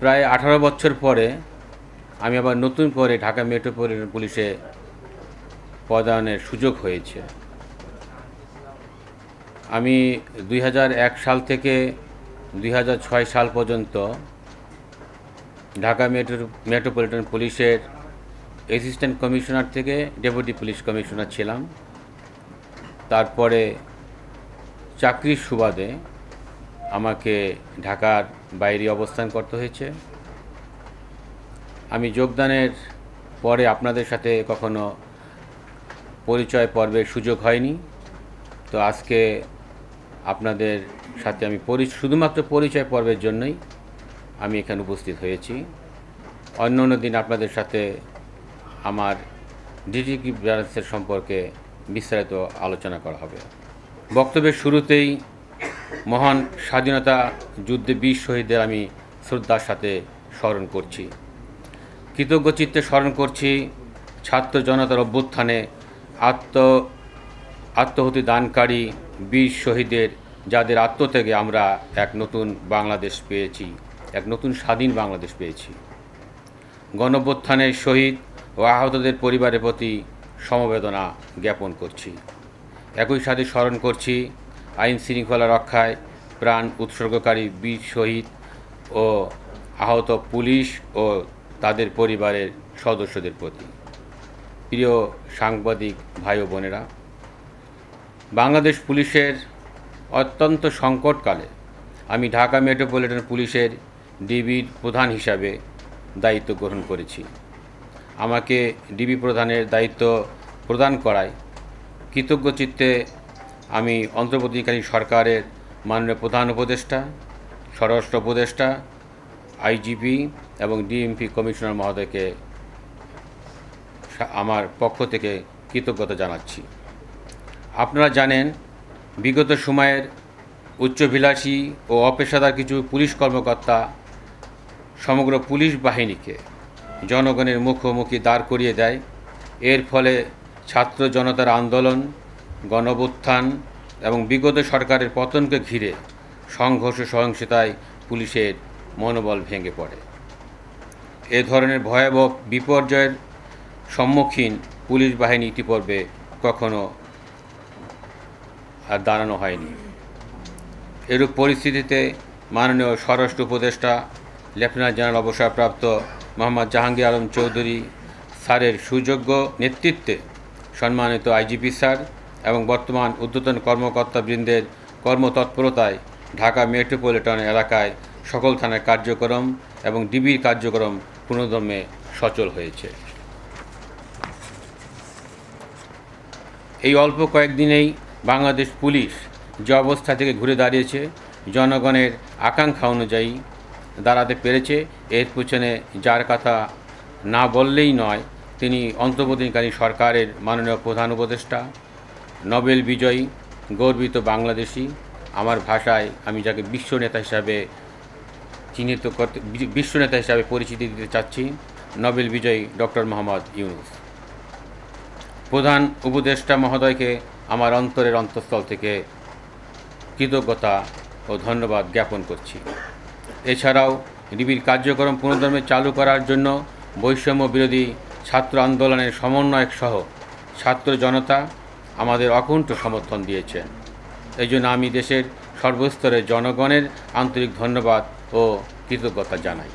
প্রায় 18 বছর পরে আমি আবার নতুন করে ঢাকা মেট্রোপলিটন পুলিশে পদায়নের সুযোগ হয়েছে। আমি 2001 সাল থেকে 2006 সাল পর্যন্ত ঢাকা মেট্রোপলিটন পুলিশের অ্যাসিস্ট্যান্ট কমিশনার থেকে ডেপুটি পুলিশ কমিশনার ছিলাম। তারপরে চাকরির সুবাদে আমাকে ঢাকার বাইরে অবস্থান করতে হয়েছে। আমি যোগদানের পরে আপনাদের সাথে কখনো পরিচয় পর্বের সুযোগ হয়নি, তো আজকে আপনাদের সাথে আমি শুধুমাত্র পরিচয় পর্বের জন্যই আমি এখানে উপস্থিত হয়েছি। অন্য দিন আপনাদের সাথে আমার ডিটিকি ব্রাঞ্চের সম্পর্কে বিস্তারিত আলোচনা করা হবে। বক্তব্যের শুরুতেই মহান স্বাধীনতা যুদ্ধে বীর শহীদদের আমি শ্রদ্ধার সাথে স্মরণ করছি, কৃতজ্ঞ চিত্তে স্মরণ করছি ছাত্র জনতার অভ্যুত্থানে আত্মহুতি দানকারী বীর শহীদদের, যাদের আত্মত্যাগে আমরা এক নতুন বাংলাদেশ পেয়েছি, এক নতুন স্বাধীন বাংলাদেশ পেয়েছি। গণঅভ্যুত্থানের শহীদ ও আহতদের পরিবারের প্রতি সমবেদনা জ্ঞাপন করছি। একই সাথে স্মরণ করছি আইন শৃঙ্খলা রক্ষায় প্রাণ উৎসর্গকারী বীর শহীদ ও আহত পুলিশ ও তাদের পরিবারের সদস্যদের প্রতি। প্রিয় সাংবাদিক ভাই ও বোনেরা, বাংলাদেশ পুলিশের অত্যন্ত সংকটকালে আমি ঢাকা মেট্রোপলিটন পুলিশের ডিবির প্রধান হিসাবে দায়িত্ব গ্রহণ করেছি। আমাকে ডিবি প্রধানের দায়িত্ব প্রদান করায় কৃতজ্ঞ চিত্তে আমি অন্তর্বর্তীকালীন সরকারের মাননীয় প্রধান উপদেষ্টা, স্বরাষ্ট্র উপদেষ্টা, আইজিপি এবং ডিএমপি কমিশনার মহোদয়কে আমার পক্ষ থেকে কৃতজ্ঞতা জানাচ্ছি। আপনারা জানেন, বিগত সময়ের উচ্চভিলাষী ও অপেশাদার কিছু পুলিশ কর্মকর্তা সমগ্র পুলিশ বাহিনীকে জনগণের মুখোমুখি দাঁড় করিয়ে দেয়। এর ফলে ছাত্র জনতার আন্দোলন, গণঅভ্যুত্থান এবং বিগত সরকারের পতনকে ঘিরে সংঘর্ষ সহিংসতায় পুলিশের মনোবল ভেঙে পড়ে। এ ধরনের ভয়াবহ বিপর্যয়ের সম্মুখীন পুলিশ বাহিনী ইতিপূর্বে কখনো আর দাঁড়ানো হয়নি। এরূপ পরিস্থিতিতে মাননীয় স্বরাষ্ট্র উপদেষ্টা লেফটেন্যান্ট জেনারেল অবসরপ্রাপ্ত মোহাম্মদ জাহাঙ্গীর আলম চৌধুরী স্যারের সুযোগ্য নেতৃত্বে সম্মানিত আইজিপি স্যার এবং বর্তমান ঊর্ধ্বতন কর্মকর্তাবৃন্দের কর্মতৎপরতায় ঢাকা মেট্রোপলিটন এলাকায় সকল থানার কার্যক্রম এবং ডিবির কার্যক্রম পুনর্দমে সচল হয়েছে। এই অল্প কয়েকদিনেই বাংলাদেশ পুলিশ যে অবস্থা থেকে ঘুরে দাঁড়িয়েছে, জনগণের আকাঙ্ক্ষা অনুযায়ী দাঁড়াতে পেরেছে, এর পিছনে যার কথা না বললেই নয়, তিনি অন্তর্বর্তীকালীন সরকারের মাননীয় প্রধান উপদেষ্টা, নোবেল বিজয়ী, গর্বিত বাংলাদেশি, আমার ভাষায় আমি যাকে বিশ্বনেতা হিসাবে পরিচিতি দিতে চাচ্ছি, নোবেল বিজয়ী ডক্টর মোহাম্মদ ইউনূস। প্রধান উপদেষ্টা মহোদয়কে আমার অন্তরের অন্তঃস্থল থেকে কৃতজ্ঞতা ও ধন্যবাদ জ্ঞাপন করছি। এছাড়াও ডিবির কার্যক্রম পুনর্দমে চালু করার জন্য বৈষম্য বিরোধী ছাত্র আন্দোলনের সমন্বয়ক সহ ছাত্র জনতা আমাদের অকুণ্ঠ সমর্থন দিয়েছেন। এই জন্য আমি দেশের সর্বস্তরের জনগণের আন্তরিক ধন্যবাদ ও কৃতজ্ঞতা জানাই।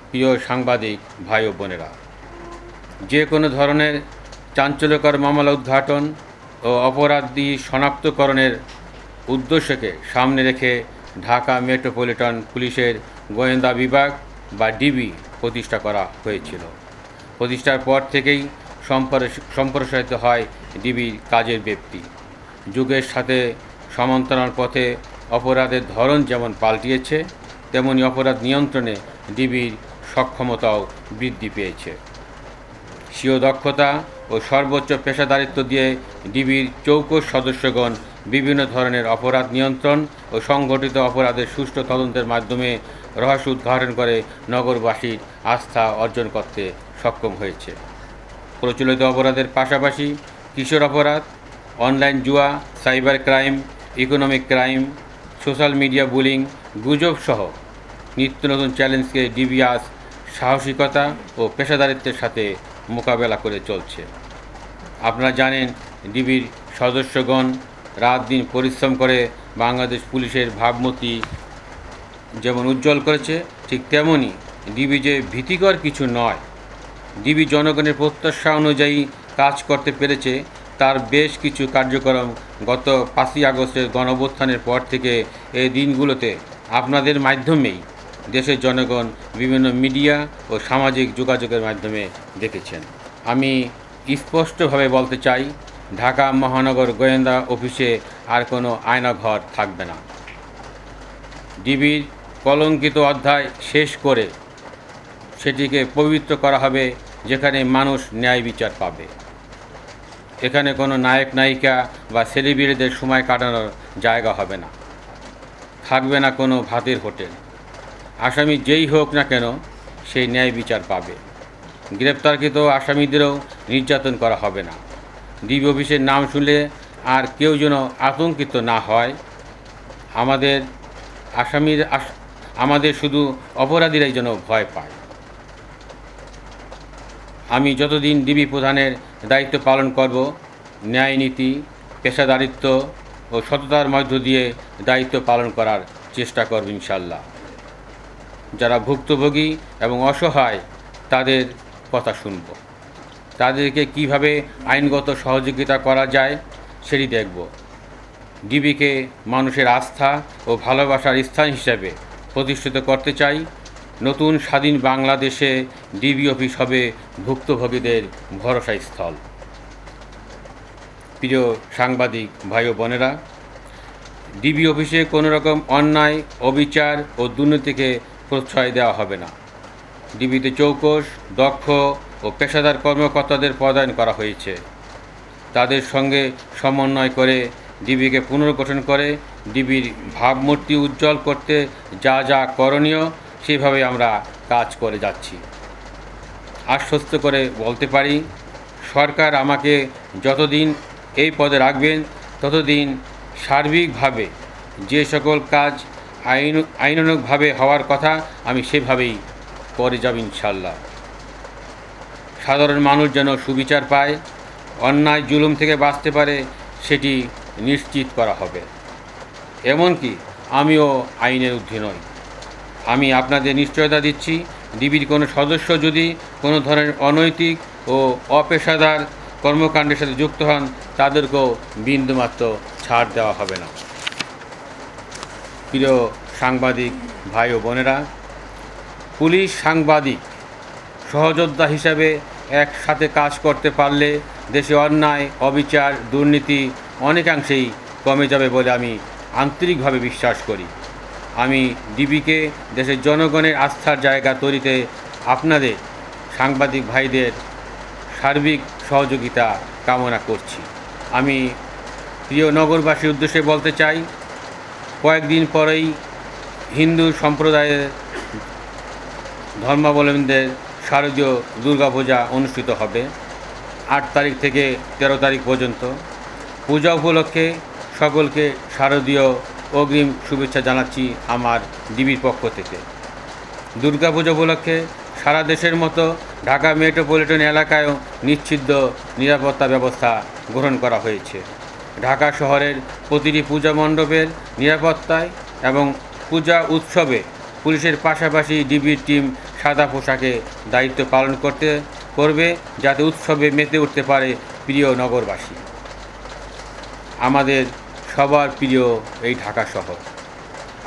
প্রিয় সাংবাদিক ভাই ও বোনেরা, যে কোনো ধরনের চাঞ্চল্যকর মামলা উদ্ঘাটন ও অপরাধী শনাক্তকরণের উদ্দেশ্যকে সামনে রেখে ঢাকা মেট্রোপলিটন পুলিশের গোয়েন্দা বিভাগ বা ডিবি প্রতিষ্ঠা করা হয়েছিল। প্রতিষ্ঠার পর থেকেই সম্প্রসারিত হয় ডিবির কাজের ব্যাপ্তি। যুগের সাথে সমান্তরাল পথে অপরাধের ধরন যেমন পাল্টিয়েছে, তেমনি অপরাধ নিয়ন্ত্রণে ডিবির সক্ষমতাও বৃদ্ধি পেয়েছে। স্বীয় দক্ষতা ও সর্বোচ্চ পেশাদারিত্ব দিয়ে ডিবির চৌকস সদস্যগণ বিভিন্ন ধরনের অপরাধ নিয়ন্ত্রণ ও সংগঠিত অপরাধের সুষ্ঠু তদন্তের মাধ্যমে রহস্য উদ্ঘাটন করে নগরবাসীর আস্থা অর্জন করতে সক্ষম হয়েছে। প্রচলিত অপরাধের পাশাপাশি কিশোর অপরাধ, অনলাইন জুয়া, cyber crime, economic crime, social media bullying, গুজব সহ নিত্য নতুন চ্যালেঞ্জকে ডিবি আজ সাহসিকতা ও পেশাদারিত্বের সাথে মোকাবেলা করে চলছে। আপনারা জানেন, ডিবির সদস্যগণ রাত দিন পরিশ্রম করে বাংলাদেশ পুলিশের ভাবমূর্তি যেমন উজ্জ্বল করেছে, ঠিক তেমনই ডিবি যে ভীতিকর কিছু নয়। ডিবি জনগণের প্রত্যাশা অনুযায়ী কাজ করতে পেরেছে। তার বেশ কিছু কার্যক্রম গত 5ই আগস্টের গণঅভ্যুত্থানের পর থেকে এই দিনগুলোতে আপনাদের মাধ্যমেই দেশের জনগণ বিভিন্ন মিডিয়া ও সামাজিক যোগাযোগের মাধ্যমে দেখেছেন। আমি স্পষ্টভাবে বলতে চাই, ঢাকা মহানগর গোয়েন্দা অফিসে আর কোনো আয়নাঘর থাকবে না। ডিবির কলঙ্কিত অধ্যায় শেষ করে সেটিকে পবিত্র করা হবে, যেখানে মানুষ ন্যায় বিচার পাবে। এখানে কোনো নায়ক নায়িকা বা সেলিব্রিটিদের সময় কাটানোর জায়গা হবে না। থাকবে না কোনো ভাতের হোটেল। আসামি যেই হোক না কেন, সেই ন্যায় বিচার পাবে। গ্রেপ্তারকৃত আসামিদেরও নির্যাতন করা হবে না। ডিবি অফিসের নাম শুনলে আর কেউ যেন আতঙ্কিত না হয়। আমাদের শুধু অপরাধীরাই যেন ভয় পায়। আমি যতদিন ডিবি প্রধানের দায়িত্ব পালন করব, ন্যায় নীতি, পেশাদারিত্ব ও সততার মধ্য দিয়ে দায়িত্ব পালন করার চেষ্টা করব ইনশাল্লাহ। যারা ভুক্তভোগী এবং অসহায় তাদের কথা শুনব। তাদেরকে কিভাবে আইনগত সহযোগিতা করা যায় সেটি দেখব। ডিবিকে মানুষের আস্থা ও ভালোবাসার স্থান হিসেবে প্রতিষ্ঠিত করতে চাই। নতুন স্বাধীন বাংলাদেশে ডিবি অফিস হবে ভুক্তভোগীদের ভরসা স্থল। প্রিয় সাংবাদিক ভাই ও বোনেরা, ডিবি অফিসে কোনো রকম অন্যায়, অবিচার ও দুর্নীতিকে প্রশ্রয় দেওয়া হবে না। ডিবিতে চৌকস, দক্ষ ও পেশাদার কর্মকর্তাদের পদায়ন করা হয়েছে। তাদের সঙ্গে সমন্বয় করে ডিবিকে পুনর্গঠন করে ডিবির ভাবমূর্তি উজ্জ্বল করতে যা যা করণীয় সেভাবে আমরা কাজ করে যাচ্ছি। আশ্বস্ত করে বলতে পারি, সরকার আমাকে যতদিন এই পদে রাখবেন ততদিন সার্বিকভাবে যে সকল কাজ আইনানুগভাবে হওয়ার কথা আমি সেভাবেই করে যাব ইনশাল্লাহ। সাধারণ মানুষ যেন সুবিচার পায়, অন্যায় জুলুম থেকে বাঁচতে পারে, সেটি নিশ্চিত করা হবে। এমনকি আমিও আইনের ঊর্ধ্বে নই। আমি আপনাদের নিশ্চয়তা দিচ্ছি, ডিবির কোনো সদস্য যদি কোনো ধরনের অনৈতিক ও অপেশাদার কর্মকাণ্ডের সাথে যুক্ত হন, তাদেরকেও বিন্দুমাত্র ছাড় দেওয়া হবে না। প্রিয় সাংবাদিক ভাই ও বোনেরা, পুলিশ সাংবাদিক সহযোদ্ধা হিসাবে একসাথে কাজ করতে পারলে দেশে অন্যায়, অবিচার, দুর্নীতি অনেকাংশেই কমে যাবে বলে আমি আন্তরিকভাবে বিশ্বাস করি। আমি ডিবিকে দেশের জনগণের আস্থার জায়গা তৈরিতে আপনাদের সাংবাদিক ভাইদের সার্বিক সহযোগিতা কামনা করছি। আমি প্রিয় নগরবাসীর উদ্দেশ্যে বলতে চাই, কয়েকদিন পরেই হিন্দু সম্প্রদায়ের ধর্মাবলম্বীদের শারদীয় দুর্গাপূজা অনুষ্ঠিত হবে 8 তারিখ থেকে 13 তারিখ পর্যন্ত। পূজা উপলক্ষে সকলকে শারদীয় অগ্রিম শুভেচ্ছা জানাচ্ছি আমার ডিবির পক্ষ থেকে। দুর্গাপূজা উপলক্ষে সারা দেশের মতো ঢাকা মেট্রোপলিটন এলাকায়ও নিশ্চিদ্র নিরাপত্তা ব্যবস্থা গ্রহণ করা হয়েছে। ঢাকা শহরের প্রতিটি পূজা মণ্ডপের নিরাপত্তায় এবং পূজা উৎসবে পুলিশের পাশাপাশি ডিবির টিম সাদা পোশাকে দায়িত্ব পালন করবে, যাতে উৎসবে মেতে উঠতে পারে প্রিয় নগরবাসী। আমাদের সবার প্রিয় এই ঢাকা শহর।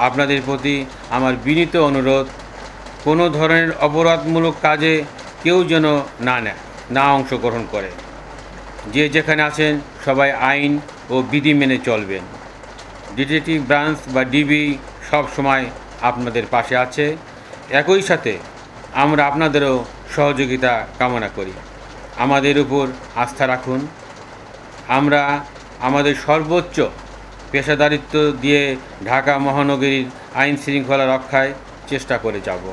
আপনাদের প্রতি আমার বিনীত অনুরোধ, কোনো ধরনের অপরাধমূলক কাজে কেউ যেন না অংশগ্রহণ করে। যে যেখানে আছেন সবাই আইন ও বিধি মেনে চলবেন। ডিটেকটিভ ব্রাঞ্চ বা ডিবি সব সময় আপনাদের পাশে আছে। একই সাথে আমরা আপনাদেরও সহযোগিতা কামনা করি। আমাদের উপর আস্থা রাখুন। আমরা আমাদের সর্বোচ্চ পেশাদারিত্ব দিয়ে ঢাকা মহানগরীর আইন শৃঙ্খলা রক্ষায় চেষ্টা করে যাব।